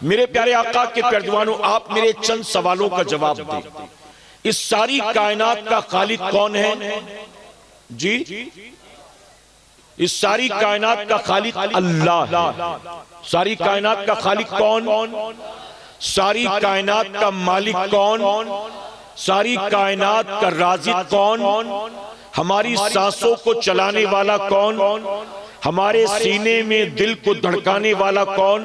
मेरे प्यारे आका के प्यारजवानों, आप मेरे चंद सवालों का जवाब दें। इस सारी कायनात का खालिक कौन है जी? इस सारी कायनात का खालिक अल्लाह है। सारी कायनात का खालिक कौन? सारी कायनात का मालिक कौन? सारी कायनात का राज़िक कौन? हमारी सांसों को चलाने वाला कौन? हमारे सीने में दिल को धड़काने वाला कौन?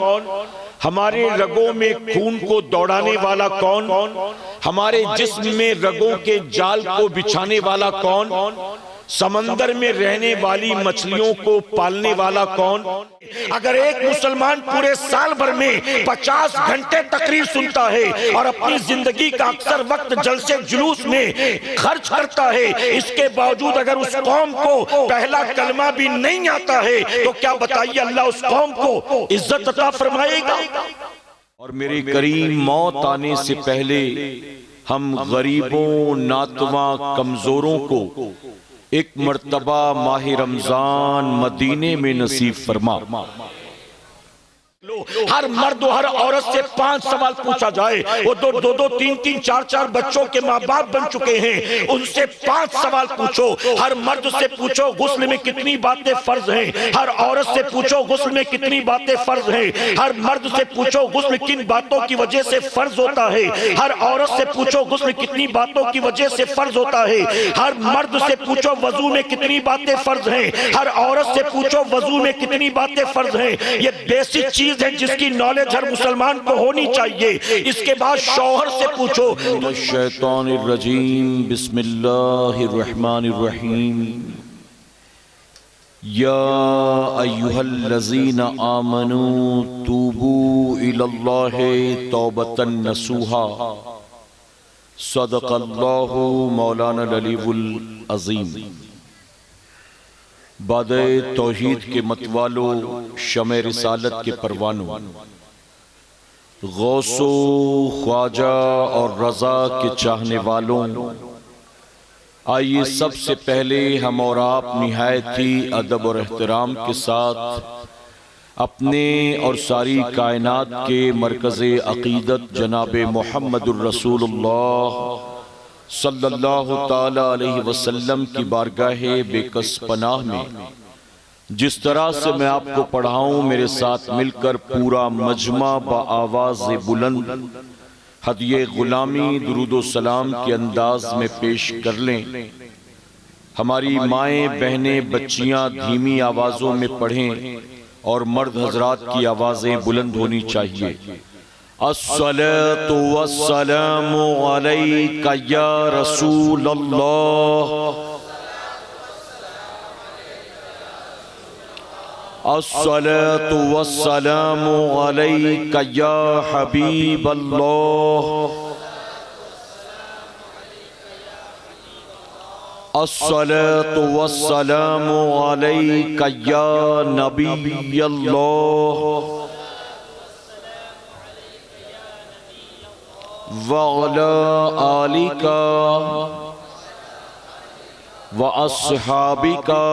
हमारे रगों में खून को दौड़ाने वाला कौन? हमारे जिस्म में रगों के जाल को बिछाने वाला कौन? समंदर में रहने वाली मछलियों को पालने वाला कौन? अगर एक मुसलमान पूरे साल भर में 50 घंटे तकरीर सुनता है और अपनी जिंदगी का अक्सर वक्त जलसे जुलूस में खर्च करता है, इसके बावजूद अगर उस कौम को पहला कलमा भी नहीं आता है, तो क्या बताइए अल्लाह उस कौम को इज्जत अता फरमाएगा? और मेरे करीम मौत आने से पहले हम गरीबों, नातवा, कमजोरों को एक मर्तबा माह रमजान मदीने में नसीब फरमा। हर मर्द हर औरत से 5 सवाल पूछा जाए। वो दो 3 4 बच्चों के माँ बाप बन चुके हैं, उनसे 5 सवाल पूछो। हर मर्द से पूछो गुस्ल में कितनी बातें फर्ज हैं, हर औरत से पूछो गुस्ल में कितनी बातें फर्ज हैं। हर मर्द से पूछो गुस्ल किन बातों की वजह से फर्ज होता है, हर औरत से पूछो गुस्ल कितनी बातों की वजह से फर्ज होता है। हर मर्द से पूछो वजू में कितनी बातें फर्ज हैं, हर औरत से पूछो वजू में कितनी बातें फर्ज हैं। ये बेसिक चीज है जिसकी नॉलेज हर मुसलमान को होनी चाहिए। इसके बाद शौहर से पूछो। शैतानिर्रजीम बिस्मिल्लाहिर्रहमानिर्रहीम। या अय्युहल्लज़ीना आमनू तूबू इलल्लाहि तौबतन नसूहा। सदक़ल्लाहु मौलाना अलीउल अज़ीम। बादे तौहीद के मतवालों, शमे रिसालत के परवानों, गौसो ख्वाजा और रजा के चाहने वालों, आइए सबसे पहले हम और आप निहायत ही अदब और एहतराम के साथ अपने और सारी कायनात के मरकज़े अक़ीदत जनाबे मुहम्मदुर रसूलुल्लाह सल्लल्लाहु ताला अलैहि वसल्लम की बारगाहे बेकस पनाह में जिस तरह से मैं आपको पढ़ाऊं, मेरे साथ मिलकर पूरा मजमा बआवाज़ बुलंद हदिये गुलामी दुरूदो सलाम के अंदाज में पेश कर लें। हमारी माएँ, बहनें, बच्चियाँ धीमी आवाज़ों में पढ़ें और मर्द हजरात की आवाज़ें बुलंद होनी चाहिए। अस्सलातु वस्सलामु अलैका या रसूलल्लाह। अस्सलातु वस्सलामु अलैका या हबीबल्लाह। अस्सलातु वस्सलामु अलैका या नबियल्लाह। वअला आलिका व अस्हाबिका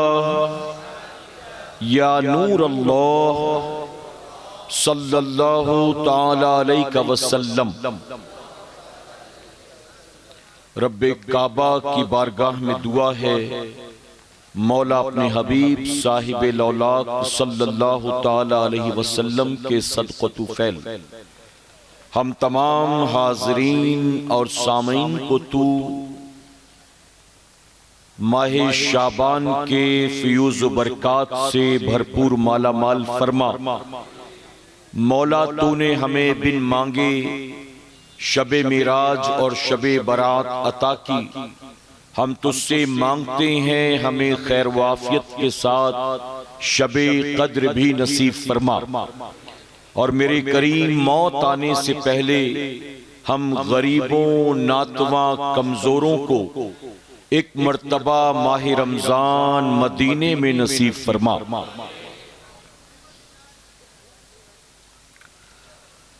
या नूर अल्लाह सल्लल्लाहु ताला अलैहि वसल्लम। रब्बे काबा की बारगाह में दुआ है, मौला अपने हबीब साहिब लौलाक सल्लल्लाहु ताला अलैहि वसल्लम के सदक़तु फैल हम तमाम हाज़रीन और सामीन को तू माहे शाबान के फ़यूज़ व बरक़ात से भरपूर माला माल फरमा। मौला तूने हमें बिन मांगे शबे मिराज और शबे बरात अता की। हम तुझसे मांगते हैं हमें खैर वाफियत के साथ शबे कद्र भी नसीब फरमा। और मेरे करीम मौत आने से पहले हम गरीबों, नातवा, कमजोरों को एक मर्तबा माह रमजान मदीने में नसीब फरमा।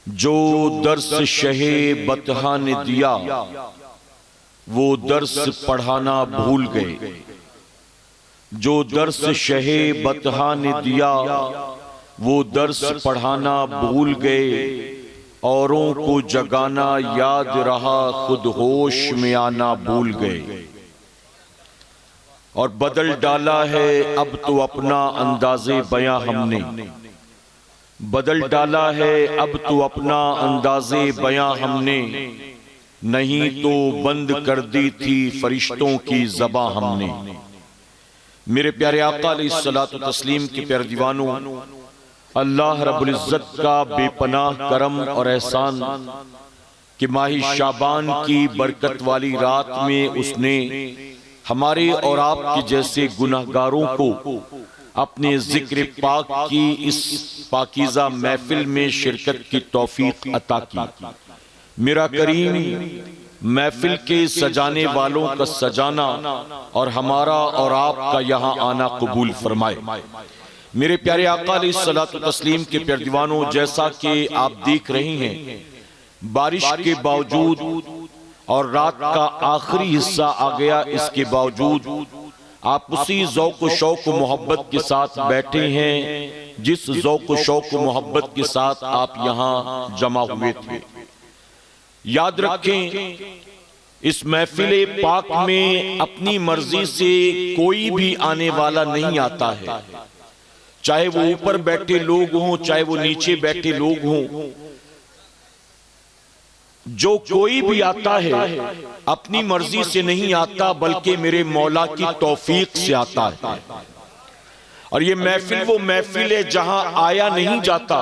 जो दर्स शहे बतहा ने दिया वो दर्स पढ़ाना भूल गए। जो दर्स शहे बतहा ने दिया वो दर्स पढ़ाना भूल गए। औरों को जगाना याद रहा, खुद होश में आना भूल गए। और बदल डाला है अब तो अपना अंदाज़े बयां हमने, बदल डाला है अब तो अपना अंदाज़े बयां हमने, नहीं तो बंद कर दी थी फरिश्तों की ज़बां हमने। मेरे प्यारे आका अलैहिस्सलातु तस्लीम के प्यारे दीवानों, अल्लाह रब्बुल इज़्ज़त का बेपनाह करम और एहसान कि माही शाबान की बरकत वाली रात में उसने हमारे और आपके जैसे गुनाहगारों को अपने जिक्र पाक की इस पाकीज़ा महफिल में शिरकत की तौफीक अता की। मेरा करीम महफिल के सजाने वालों का सजाना और हमारा और आपका यहाँ आना कबूल फरमाए। मेरे प्यारे आका अलैहिस्सलातु तस्लीम के प्यारे दीवानों, जैसा कि आप देख रहे हैं, बारिश के बावजूद और रात का आखिरी हिस्सा आ गया, इसके बावजूद आप उसी ज़ौक़ व शौक़ व मोहब्बत के साथ बैठे हैं जिस ज़ौक़ व शौक़ व मोहब्बत के साथ आप यहाँ जमा हुए थे। याद रखें, इस महफिल पाक में अपनी मर्जी से कोई भी आने वाला नहीं आता है, चाहे वो ऊपर बैठे लोग हों, चाहे वो नीचे बैठे लोग हों। जो कोई भी आता है अपनी मर्जी से नहीं आता, बल्कि मेरे मौला की तौफीक से आता है। और ये महफिल वो महफिल है जहां आया नहीं जाता,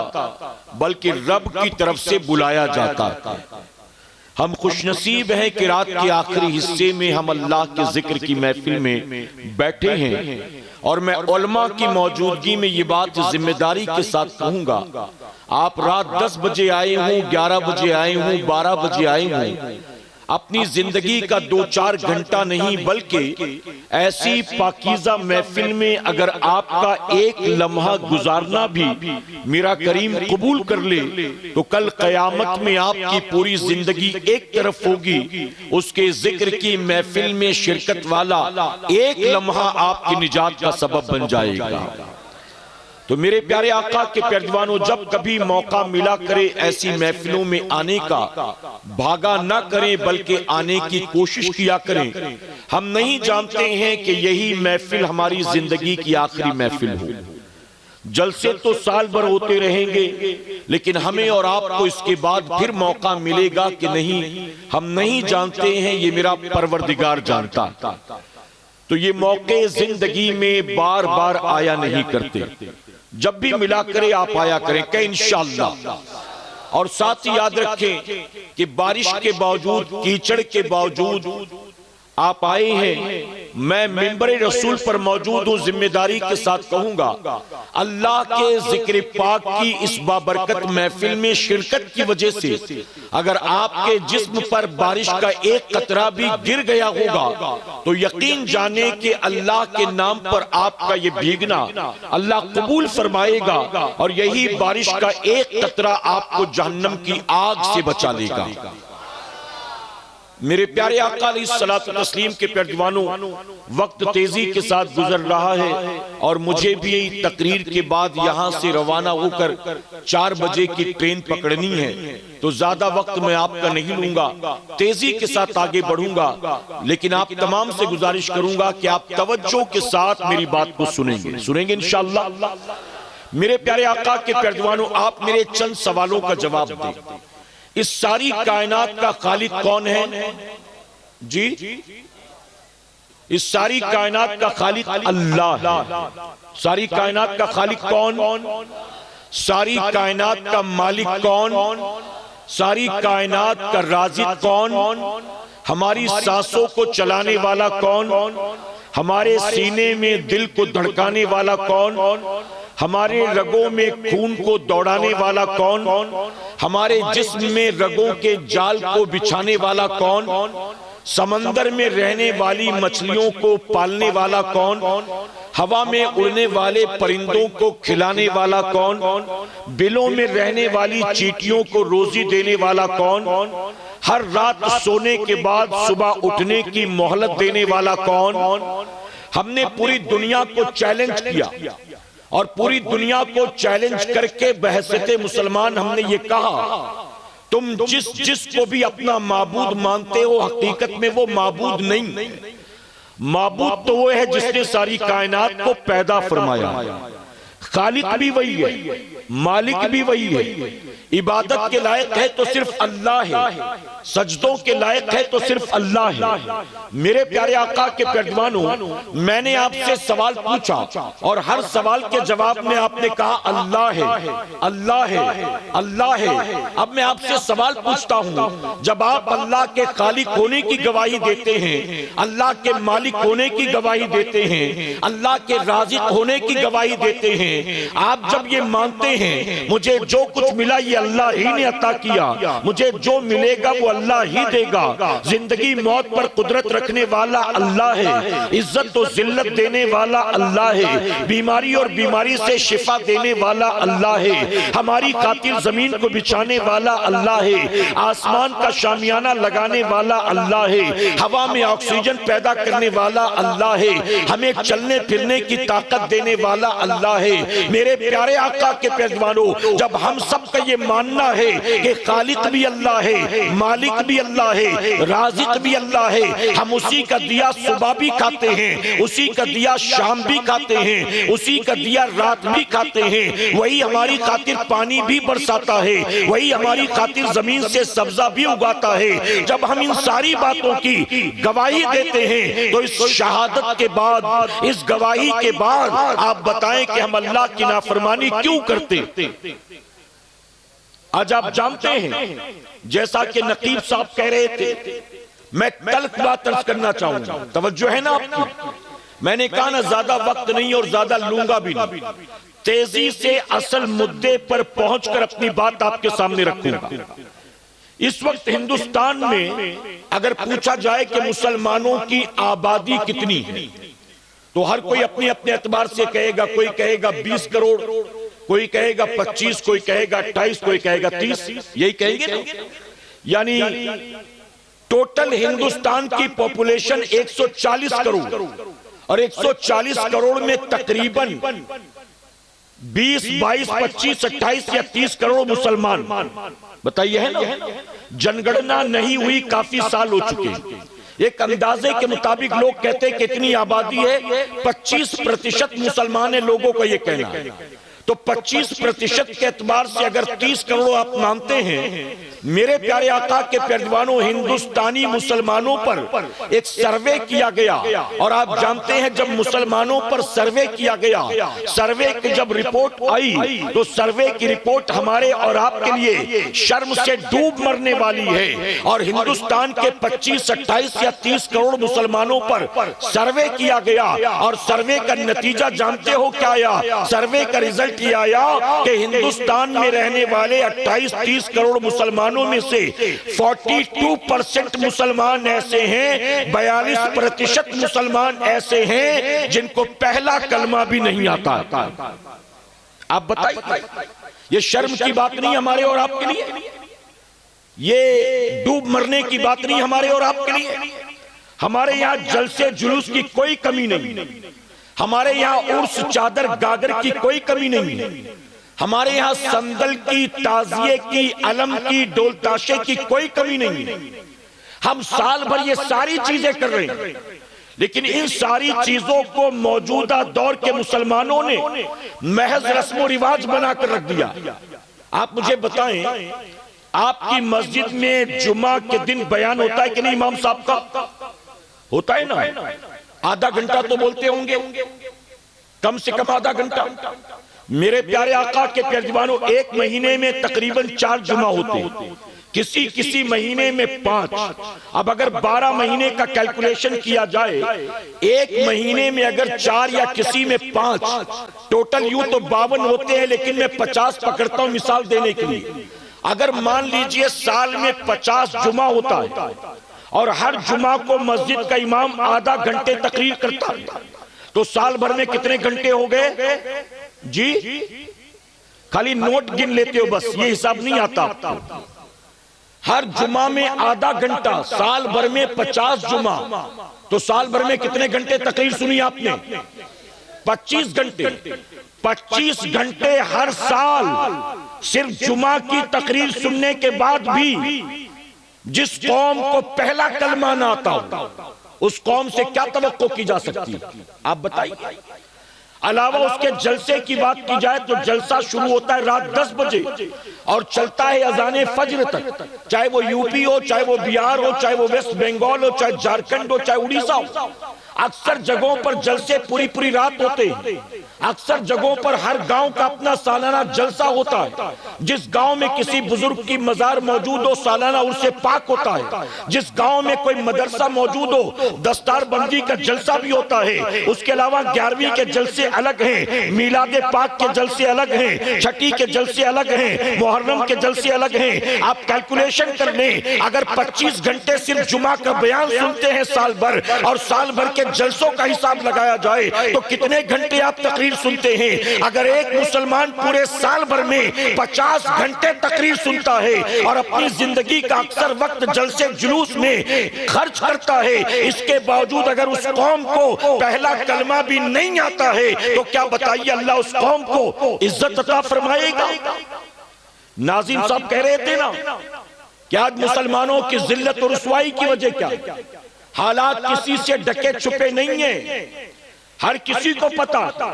बल्कि रब की तरफ से बुलाया जाता है। हम खुशनसीब हैं कि रात के आखिरी हिस्से में हम अल्लाह के जिक्र की महफिल में बैठे हैं। और मैं उलमा की मौजूदगी में ये बात जिम्मेदारी के साथ कहूंगा, आप रात 10 बजे आए हों, 11 बजे आए हों, 12 बजे आए हों, अपनी जिंदगी का 2-4 घंटा नहीं, बल्कि ऐसी पाकीज़ा महफिल में अगर आपका एक लम्हा गुजारना भी मेरा करीम कबूल कर ले, तो कल क़यामत में आपकी पूरी जिंदगी एक तरफ होगी, उसके जिक्र की महफिल में शिरकत वाला एक लम्हा आपकी निजात का सबब बन जाएगा। तो मेरे प्यारे आका के प्यारे दीवानों, जब कभी मौका मिला करे ऐसी महफिलों में आने का, भागा ना करें बल्कि आने की कोशिश किया करें। हम नहीं जानते हैं कि यही महफिल हमारी जिंदगी की आखिरी महफिल हो। जलसे तो साल भर होते रहेंगे, लेकिन हमें और आपको इसके बाद फिर मौका मिलेगा कि नहीं, हम नहीं जानते हैं, ये मेरा परवरदिगार जानता। तो ये मौके जिंदगी में बार बार आया नहीं करते, जब भी मिला करे आप आया करें कि इंशाअल्लाह। और साथ ही याद रखें कि बारिश के बावजूद, कीचड़ के बावजूद आप आए हैं। मैं मिंबर रसूल पर मौजूद हूं, जिम्मेदारी के साथ कहूंगा, अल्लाह के जिक्र पाक की इस बाबरकत महफिल में शिरकत की वजह से अगर आपके जिस्म पर बारिश का एक कतरा भी गिर गया होगा, तो यकीन जाने कि अल्लाह के नाम पर आपका ये भीगना अल्लाह कबूल फरमाएगा, और यही बारिश का एक कतरा आपको जहन्नम की आग से बचा लेगा। मेरे प्यारे आका अलैहिस्सलातु तस्लीम के प्यारे दीवानों, वक्त तेजी के साथ गुजर रहा है और मुझे भी तकरीर के बाद यहां से रवाना होकर 4 बजे की ट्रेन पकड़नी है। तो ज्यादा वक्त मैं आपका नहीं लूंगा, तेजी के साथ आगे बढ़ूंगा, लेकिन आप तमाम से गुजारिश करूंगा कि आप तवज्जो के साथ मेरी बात को सुनेंगे इंशाअल्लाह। मेरे प्यारे आका के प्यारे दीवानों, आप मेरे चंद सवालों का जवाब दें। इस सारी कायनात का खालिक कौन है जी? इस सारी कायनात का खालिक अल्लाह है। सारी कायनात का खालिक कौन? सारी कायनात का मालिक कौन? सारी कायनात का राज़िक कौन? हमारी सांसों को चलाने वाला कौन? हमारे सीने में दिल को धड़काने वाला कौन? हमारे रगों में खून को दौड़ाने वाला कौन? हमारे जिस्म में रगों के जाल को बिछाने वाला कौन? समंदर में रहने वाली मछलियों को पालने वाला कौन? हवा में उड़ने वाले परिंदों को खिलाने वाला कौन? बिलों में रहने वाली चींटियों को रोजी देने वाला कौन? हर रात सोने के बाद सुबह उठने की मोहलत देने वाला कौन? हमने पूरी दुनिया को चैलेंज किया और पूरी दुनिया को चैलेंज करके बहसते मुसलमान हमने ये कहा तुम जिसको भी अपना माबूद मानते हो, हकीकत में वो माबूद नहीं। माबूद तो वो है जिसने सारी कायनात को पैदा फरमाया। खालिक भी वही है, मालिक भी वही है। इबादत के लायक है तो सिर्फ अल्लाह है, सजदों के लायक है तो सिर्फ अल्लाह है। मेरे प्यारे आका के पैरवानों, मैंने आपसे सवाल पूछा और हर सवाल के जवाब में आपने कहा अल्लाह है, अल्लाह है, अल्लाह है। अब मैं आपसे सवाल पूछता हूं, जब आप अल्लाह के खालिक होने की गवाही देते हैं, अल्लाह के मालिक होने की गवाही देते हैं, अल्लाह के राज़िक होने की गवाही देते हैं, आप जब ये मानते हैं मुझे जो कुछ मिला ये अल्लाह ही ने अता किया, मुझे जो मिलेगा वो अल्लाह ही देगा, जिंदगी मौत पर कुदरत रखने वाला अल्लाह है, इज्जत और जिल्लत देने वाला अल्लाह है, बीमारी और बीमारी से शिफा देने वाला अल्लाह है, हमारी खातिर जमीन को बिछाने वाला अल्लाह है, आसमान का शामियाना लगाने वाला अल्लाह है, हवा में ऑक्सीजन पैदा करने वाला अल्लाह है, हमें चलने फिरने की ताकत देने वाला अल्लाह है। मेरे प्यारे आका के पैरवानों, जब हम सबका ये मानना है कि खालिक भी अल्लाह है, मालिक भी अल्लाह है, राज़िक भी अल्लाह है, हम उसी का दिया सुबह भी खाते हैं, उसी का दिया शाम भी खाते हैं, उसी का दिया रात भी खाते हैं, वही हमारी खातिर पानी भी बरसाता है, वही हमारी खातिर जमीन से सब्जा भी उगाता है। जब हम इन सारी बातों की गवाही देते हैं तो इस शहादत के बाद, इस गवाही के बाद आप बताएं कि हम अल्लाह की नाफरमानी क्यों करते? आज आप जानते हैं, जैसा कि नकीब साहब कह रहे थे, मैं तल्ख बात अर्ज करना चाहूंगा, तवज्जो है ना आपकी? मैंने कहा ना ज्यादा वक्त नहीं और ज्यादा लूंगा भी नहीं, तेजी से असल मुद्दे पर पहुंचकर अपनी बात आपके सामने रखूंगा। इस वक्त हिंदुस्तान में अगर पूछा जाए कि मुसलमानों की आबादी कितनी है, तो हर कोई अपने अपने एतबार से कहेगा, कोई कहेगा 20 करोड़, कोई कहेगा 25, कोई कहेगा 28, कोई कहेगा 30, यही कहेंगे ना? यानी टोटल हिंदुस्तान की पॉपुलेशन 140 करोड़ और 140 करोड़ में तकरीबन 20, 22, 25, 28 या 30 करोड़ मुसलमान। बताइए, है ना? जनगणना नहीं हुई, काफी साल हो चुके हैं। एक अंदाजे के मुताबिक लोग कहते हैं कि इतनी आबादी है, 25% मुसलमान है, लोगों का यह कहना है। तो 25% के एतबार से अगर 30 करोड़ आप मानते हैं, मेरे प्यारे आका के पैरवानों, हिंदुस्तानी मुसलमानों पर एक सर्वे किया गया और आप जानते हैं जब मुसलमानों पर सर्वे किया गया, सर्वे की जब रिपोर्ट आई तो सर्वे की रिपोर्ट हमारे और आपके लिए शर्म से डूब मरने वाली है। और हिंदुस्तान के 25, 28 या 30 करोड़ मुसलमानों पर सर्वे किया गया और सर्वे का नतीजा जानते हो क्या आया? सर्वे का रिजल्ट यह आया कि हिंदुस्तान में रहने वाले 28-30 करोड़ मुसलमानों में से 42% मुसलमान ऐसे हैं, 42% मुसलमान ऐसे हैं जिनको पहला कलमा भी नहीं आता। आप बताइए, ये शर्म की बात नहीं हमारे और आपके लिए, ये डूब मरने की बात नहीं हमारे और आपके लिए। हमारे यहां जलसे जुलूस की कोई कमी नहीं, हमारे यहां उर्स चादर गागर की कोई कमी नहीं, हमारे यहां संदल की, ताजिए की, अलम की, डोल ताशे की कोई कमी नहीं। हम साल भर ये सारी चीजें कर रहे हैं, लेकिन इन सारी चीजों को मौजूदा दौर के मुसलमानों ने महज रस्म रिवाज बनाकर रख दिया। आप मुझे बताएं, आपकी मस्जिद में जुमा के दिन बयान होता है कि नहीं? इमाम साहब का होता है ना? आधा घंटा तो बोलते होंगे, कम से कम आधा घंटा। मेरे प्यारे आका के पैरवानों, एक महीने में तकरीबन 4 जुमा होते हैं, किसी किसी महीने में 5। अब अगर 12 महीने का कैलकुलेशन किया जाए, एक महीने में अगर 4 या किसी में 5, टोटल यूं तो 52 होते हैं, लेकिन मैं 50 पकड़ता हूं मिसाल देने के लिए। अगर मान लीजिए साल में 50 जुमा होता है और हर जुमा को मस्जिद का इमाम आधा घंटे तकरीर करता है, तो साल भर में कितने घंटे हो गए जी? खाली नोट गिन लेते हो बस, ये हिसाब नहीं आता। हर जुमा में आधा घंटा, साल भर में 50 जुमा, तो साल भर में कितने घंटे तकरीर सुनी आपने? 25 घंटे। 25 घंटे हर साल सिर्फ जुमा की तकरीर सुनने के बाद भी जिस कौम को पहला कलमा ना आता हो, उस कौम से क्या तवक्को की जा सकती है? आप बताइए। अलावा उसके जलसे की बात की जाए तो जलसा शुरू होता है रात 10 बजे और चलता है अजाने फज्र तक, चाहे वो यूपी हो, चाहे वो बिहार हो, चाहे वो वेस्ट बंगाल हो, चाहे झारखंड हो, चाहे उड़ीसा हो। अक्सर जगहों पर जलसे पूरी पूरी रात होते हैं। अक्सर जगहों पर हर गांव का अपना सालाना जलसा होता है। जिस गांव में किसी बुजुर्ग की मजार मौजूद हो, सालाना उर्से पाक होता है। जिस गांव में कोई मदरसा मौजूद हो, दस्तार बंदी का जलसा भी होता है। उसके अलावा 11वीं के जलसे अलग हैं, मीलादे पाक के जलसे अलग हैं, छठी के जलसे अलग हैं, मुहर्रम के जलसे अलग हैं। आप कैलकुलेशन कर लें, अगर 25 घंटे सिर्फ जुमा का बयान सुनते हैं साल भर, और साल भर के जलसों का हिसाब लगाया जाए तो कितने घंटे आप तकरीर सुनते हैं? अगर एक मुसलमान पूरे साल भर में 50 घंटे तकरीर सुनता है और अपनी जिंदगी का अक्सर वक्त जलसे जुलूस में खर्च करता है, इसके बावजूद अगर उस कौम को पहला कलमा भी नहीं आता है, तो क्या बताइए अल्लाह उस कौम को इज्जत अता फरमाएगा? नाज़िम साहब कह रहे थे ना कि आज मुसलमानों की जिल्लत और रुसवाई की वजह क्या? हालात किसी से ढके छुपे नहीं है, हर किसी को पता,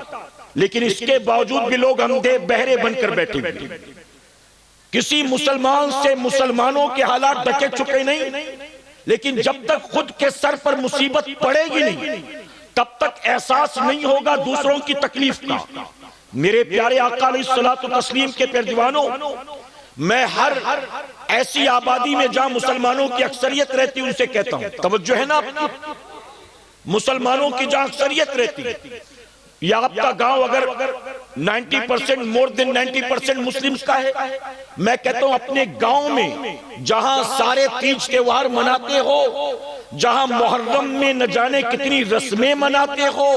लेकिन इसके बावजूद भी लोग अंधे बहरे बनकर बैठे हुए। किसी मुसलमान से मुसलमानों के हालात ढके छुपे नहीं, लेकिन जब तक खुद के सर पर मुसीबत पड़ेगी नहीं, तब तक एहसास नहीं होगा दूसरों की तकलीफ का। मेरे प्यारे आका अलैहिस्सलातु तस्लीम के प्यारे दीवानों, मैं हर ऐसी आबादी में जहां मुसलमानों की अक्सरियत रहती है उनसे कहता हूं, तवज्जो है ना आपकी? मुसलमानों की जहां अक्सरियत रहती है, या आपका गांव अगर 90% मोर देन 90% मुस्लिम्स का है, मैं कहता हूं अपने गांव में जहां सारे तीज त्योहार मनाते हो, जहां मुहर्रम में न जाने कितनी रस्में मनाते हो,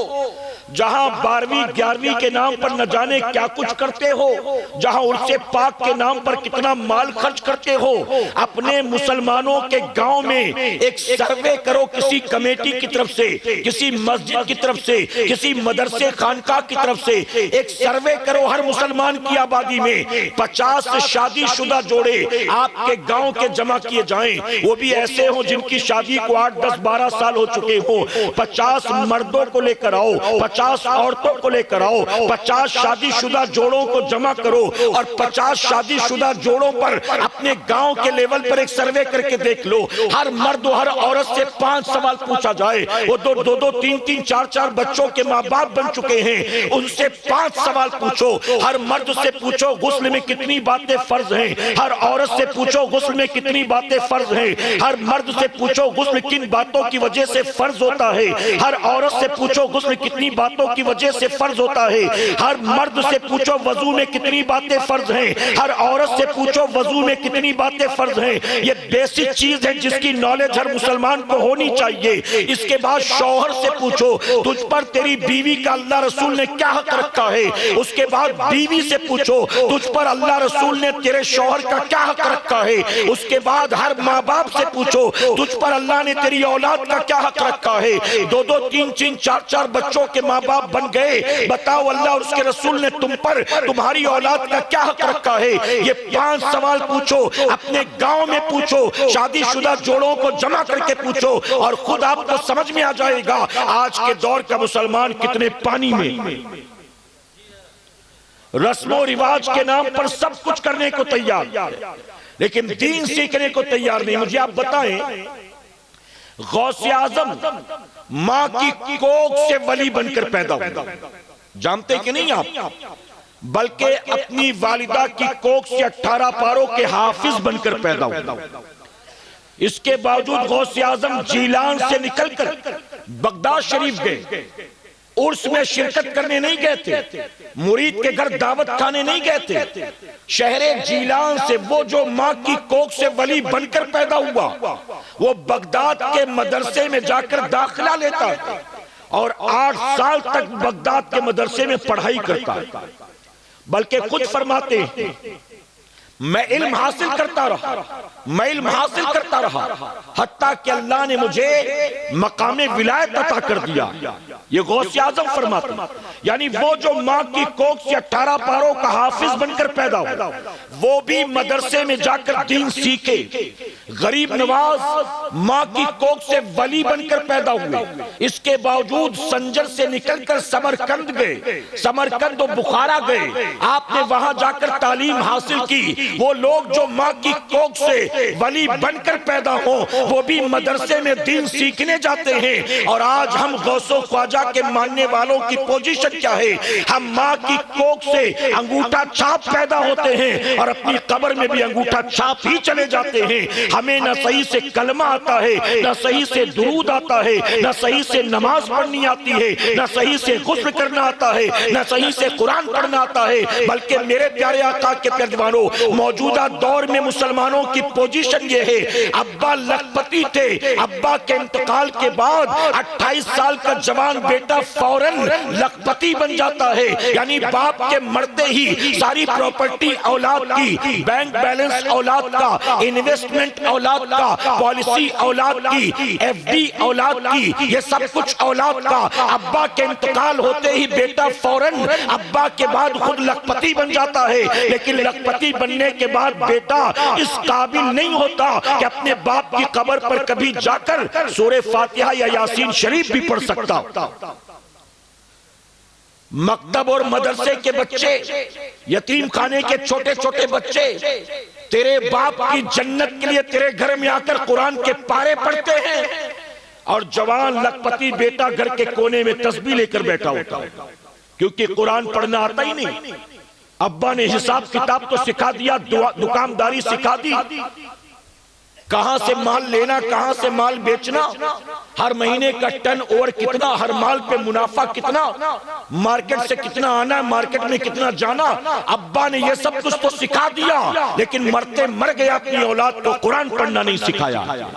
जहां 12वीं 11वीं के नाम पर न जाने क्या कुछ करते हो, जहां उर्से पाक के नाम पर कितना माल खर्च करते हो, अपने मुसलमानों के गांव में एक सर्वे करो, किसी कमेटी की तरफ से, किसी मस्जिद की तरफ से, किसी मदरसे खानका की तरफ से एक सर्वे करो हर मुसलमान की आबादी में 50 शादीशुदा जोड़े आपके गांव के जमा किए जाएं, वो भी ऐसे हो जिनकी शादी को 8, 10, 12 साल हो चुके हो। 50 मर्दों को लेकर आओ, 50 औरतों को लेकर आओ, 50 शादीशुदा जोड़ों को जमा करो और 50 शादीशुदा जोड़ों पर अपने गांव के लेवल पर एक सर्वे करके देख लो। हर मर्द हर औरत से 5 सवाल पूछा जाए, वो दो 3-3, 4-4 बच्चों के माँ बाप बन चुके हैं, उनसे 5 सवाल पूछो। हर मर्द से पूछो गुस्ल में कितनी बातें फर्ज हैं, हर औरत से पूछो गुस्ल में कितनी बातें फर्ज हैं, हर मर्द से पूछो गुस्ल किन बातों की वजह से फर्ज होता है, हर औरत से पूछो गुस्ल कितनी बातों की वजह से फर्ज होता है, हर मर्द से पूछो वजू में कितनी बातें फर्ज हैं, हर औरत से पूछो वजू में कितनी बातें फर्ज हैं। ये बेसिक चीज है जिसकी नॉलेज हर मुसलमान को होनी चाहिए। इसके बाद शौहर से पूछो तुझ पर तेरी बीवी का अल्लाह रसूल ने क्या हक रखा है, उसके बाद बीवी से पूछो तुझ पर अल्लाह रसूल ने तेरे शौहर का क्या हक रखा है, उसके बाद हर माँ बाप से पूछो तुझ पर अल्लाह ने तेरी औलाद का क्या हक रखा है। 2-2, 3-3, 4-4 बच्चों के माँ बाप बन गए, बताओ अल्लाह और उसके रसूल ने तुम पर तुम्हारी औलाद का क्या हक रखा है। ये 5 सवाल पूछो, अपने गांव में पूछो, शादीशुदा जोड़ों को जमा करके पूछो और खुद आपको समझ में आ जाएगा आज के दौर का मुसलमान कितने पानी में। रस्मों रिवाज के नाम पर सब कुछ करने को तैयार, लेकिन दीन सीखने को तैयार नहीं। मुझे आप बताएं, गौसे आजम मां की कोख से वली बनकर पैदा हुआ, जानते कि नहीं आप? बल्कि अपनी वालिदा की कोख से 18 पारों के हाफिज बनकर पैदा हुआ। इसके बावजूद गौसे आजम जीलान से निकलकर बगदाद शरीफ गए, उर्स में शिरकत करने नहीं गए थे, मुरीद के घर दावत खाने नहीं गए थे। शहरे जीलान से वो जो माँ की कोख से वली बनकर पैदा हुआ, वो बगदाद के मदरसे में जाकर दाखिला लेता है और 8 साल तक बगदाद के मदरसे में पढ़ाई करता है। बल्कि खुद फरमाते हैं मैं इल्म हासिल करता रहा, मैं इल्म हासिल करता रहा, हत्ता कि अल्लाह ने मुझे मकामे विलायत अता कर दिया। ये गौस आजम फरमाते, यानी वो जो माँ की कोख से 18 पारों का हाफिज बनकर पैदा हो, वो भी मदरसे में जाकर दीन सीखे। गरीब नवाज माँ की कोख से वली बनकर पैदा हुए, इसके बावजूद संजर से निकलकर समरकंद गए, समरकंद और बुखारा गए, आपने वहां जाकर तालीम हासिल की। वो लोग जो माँ की कोख से वली बनकर पैदा हो, वो भी मदरसे में दीन सीखने जाते हैं। और आज हम गौसो ख्वाजा के मानने वालों की पोजीशन क्या है? हम माँ की कोख से अंगूठा छाप पैदा होते हैं और अपनी कब्र में भी अंगूठा छाप ही चले जाते हैं। हमें न सही से कलमा आता है, न सही से दुरूद आता है, न सही से नमाज पढ़नी आती है, न सही से गुस्ल करना आता है, न सही से कुरान पढ़ना आता है। बल्कि मेरे प्यारे आका के प्यारेवानों, मौजूदा दौर में मुसलमानों की पोजीशन ये है, अब्बा लखपति थे, अब्बा के इंतकाल के बाद 28 साल का जवान बेटा फौरन लखपति बन जाता है। यानी बाप के मरते ही सारी प्रॉपर्टी औलाद की, बैंक बैलेंस औलाद का, इन्वेस्टमेंट औलाद का, पॉलिसी औलाद की, एफडी औलाद की, ये सब कुछ औलाद का। अब्बा के इंतकाल होते ही बेटा फौरन अब्बा के बाद खुद लखपति बन जाता है। लेकिन लखपति बनने के बाद बेटा इस काबिल नहीं होता कि अपने बाप की कब्र पर कभी जाकर सूरे फातिहा या यासीन शरीफ भी पढ़ सकता। मकतब और मदरसे के बच्चे, यतीम खाने के छोटे छोटे बच्चे तेरे बाप की जन्नत के लिए तेरे घर में आकर कुरान के पारे पढ़ते हैं, और जवान लखपति बेटा घर के कोने में तस्बीह लेकर बैठा होता है, क्योंकि कुरान पढ़ना आता ही नहीं। अब्बा ने हिसाब किताब तो सिखा दिया, दुकानदारी सिखा दी, कहां से माल लेना, कहां से माल बेचना, हर महीने का टर्न ओवर कितना, हर माल पे मुनाफा कितना, मार्केट से कितना आना, मार्केट में कितना जाना। अब्बा ने ये सब कुछ तो सिखा दिया, लेकिन मरते मर गया, अपनी औलाद को कुरान पढ़ना नहीं सिखाया।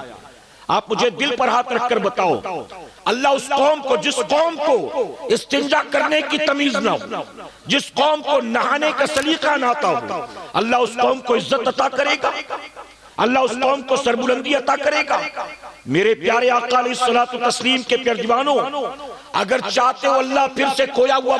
आप मुझे दिल पर हाथ रखकर बताओ, अल्लाह उस कौम को, जिस कौम को इस्तिंजा करने की तमीज ना हो, जिस कौम को नहाने का सलीका ना आता हो, अल्लाह उस कौम को इज्जत अता करेगा, अल्लाह उस कौम को सरबुलंदी अता करेगा। मेरे प्यारे आका अलैहिस्सलातु तस्लीम के प्यारे दीवानों, अगर चाहते हो अल्लाह फिर से खोया हुआ